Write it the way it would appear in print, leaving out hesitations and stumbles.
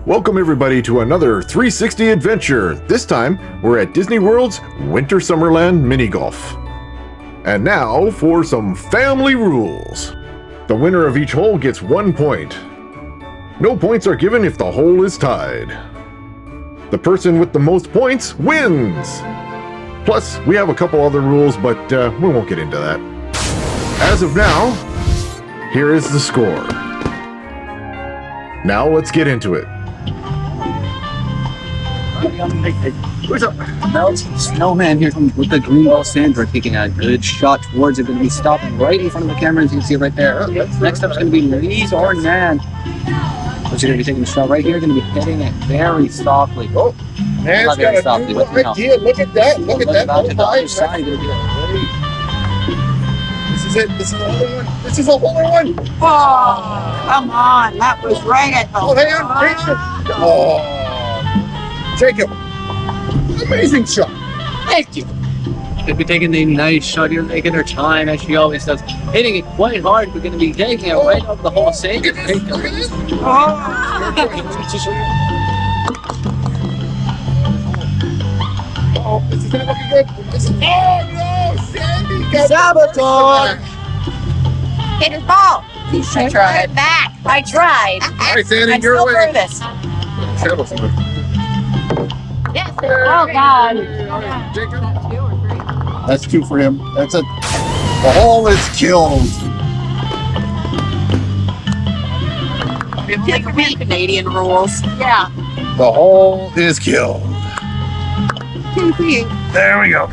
Welcome everybody to another 360 adventure. This time, we're at Disney World's Winter Summerland Mini Golf. And now for some family rules. The winner of each hole gets 1 point. No points are given if the hole is tied. The person with the most points wins. Plus, we have a couple other rules, but we won't get into that. As of now, here is the score. Now let's get into it. What's up? Snowman here with the green ball Sandra taking a good shot towards it. Going to be stopping right in front of the camera, as you can see right there. Next up is going to be Louise or Nan. She's going to be taking a shot right here. Going to be hitting it very softly. Oh, Nan's got a new idea. Look at that. Look at that. To the other side, going to be This is it. This is a hole in one. This is a hole in one. Oh, come on. That was right at the Oh, hang on. Patient. Oh, Jacob. Amazing shot. Thank you. She'll be taking a nice shot here, taking her time as she always does. Hitting it quite hard. We're going to be taking it right up the whole stage. Look at this. Look at this. Oh, this is not looking good. Oh, no. Sandy got Saboteur. Hit his ball. You I tried it back. I tried. All right, Sandy, I'm your still way. nervous. Yes. Oh, All God. right, Jacob. That's 2 for him. That's a. The hole is killed. Like we Canadian rules. Yeah. The hole is killed. There we go.